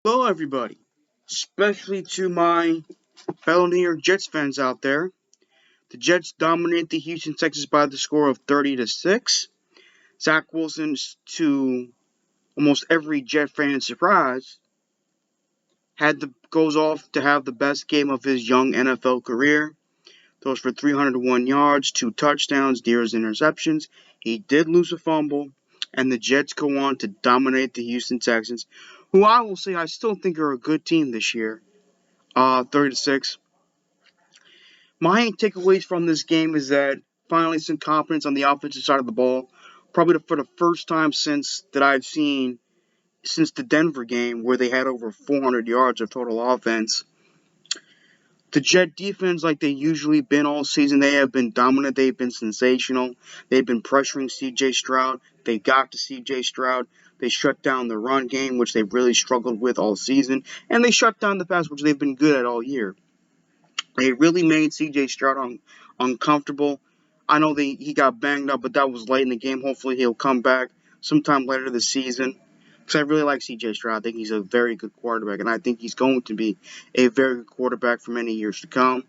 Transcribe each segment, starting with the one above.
Hello, everybody, especially to my fellow New York Jets fans out there. The Jets dominate the Houston Texans by the score of 30-6. Zach Wilson, to almost every Jet fan's surprise, goes off to have the best game of his young NFL career. Throws for 301 yards, 2 touchdowns, 0 interceptions. He did lose a fumble, and the Jets go on to dominate the Houston Texans, who I will say I still think are a good team this year. 30-6. My takeaways from this game is that finally some confidence on the offensive side of the ball. Probably for the first time I've seen since the Denver game where they had over 400 yards of total offense. The Jet defense, like they usually been all season, they have been dominant. They've been sensational. They've been pressuring C.J. Stroud. They got to C.J. Stroud. They shut down the run game, which they've really struggled with all season, and they shut down the pass, which they've been good at all year. They really made C.J. Stroud uncomfortable. I know he got banged up, but that was late in the game. Hopefully he'll come back sometime later this season. Because I really like C.J. Stroud. I think he's a very good quarterback, and I think he's going to be a very good quarterback for many years to come.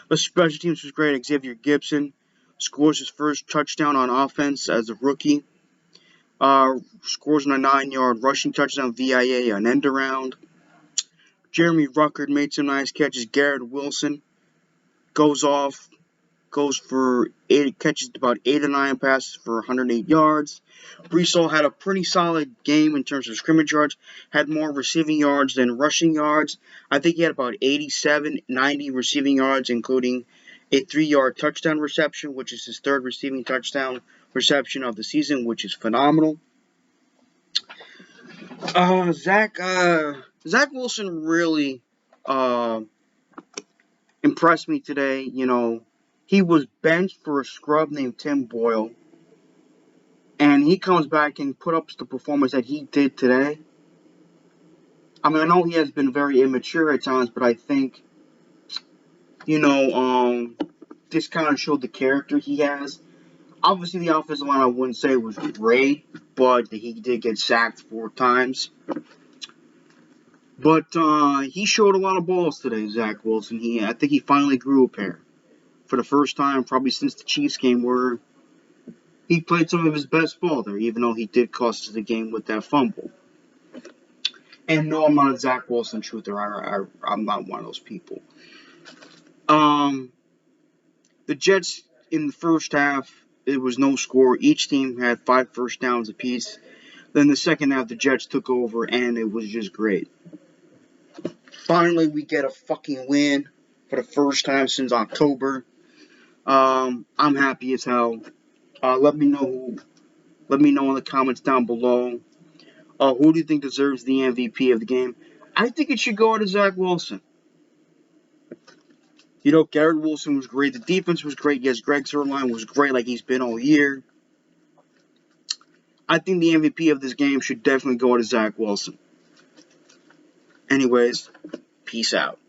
The special teams was great. Xavier Gibson scores his first touchdown on offense as a rookie. Scores on a 9-yard rushing touchdown via an end around. Jeremy Ruckert made some nice catches. Garrett Wilson goes for 8, catches about 8 or 9 passes for 108 yards. Brees Hall had a pretty solid game in terms of scrimmage yards, had more receiving yards than rushing yards. I think he had about 87, 90 receiving yards, including a 3-yard touchdown reception, which is his third receiving touchdown reception of the season, which is phenomenal. Zach Wilson really impressed me today. He was benched for a scrub named Tim Boyle, and he comes back and put up the performance that he did today. I mean, I know he has been very immature at times, but I think, this kind of showed the character he has. Obviously, the offensive line I wouldn't say was great, but he did get sacked 4 times. But he showed a lot of balls today, Zach Wilson. I think he finally grew a pair for the first time, probably since the Chiefs game, where he played some of his best ball there, even though he did cost us the game with that fumble. And no, I'm not a Zach Wilson truther. I'm not one of those people. The Jets in the first half, it was no score. Each team had 5 first downs apiece. Then the second half, the Jets took over, and it was just great. Finally, we get a fucking win for the first time since October. I'm happy as hell. Let me know in the comments down below. Who do you think deserves the MVP of the game? I think it should go to Zach Wilson. Garrett Wilson was great. The defense was great. Yes, Greg Zuerlein was great like he's been all year. I think the MVP of this game should definitely go to Zach Wilson. Anyways, peace out.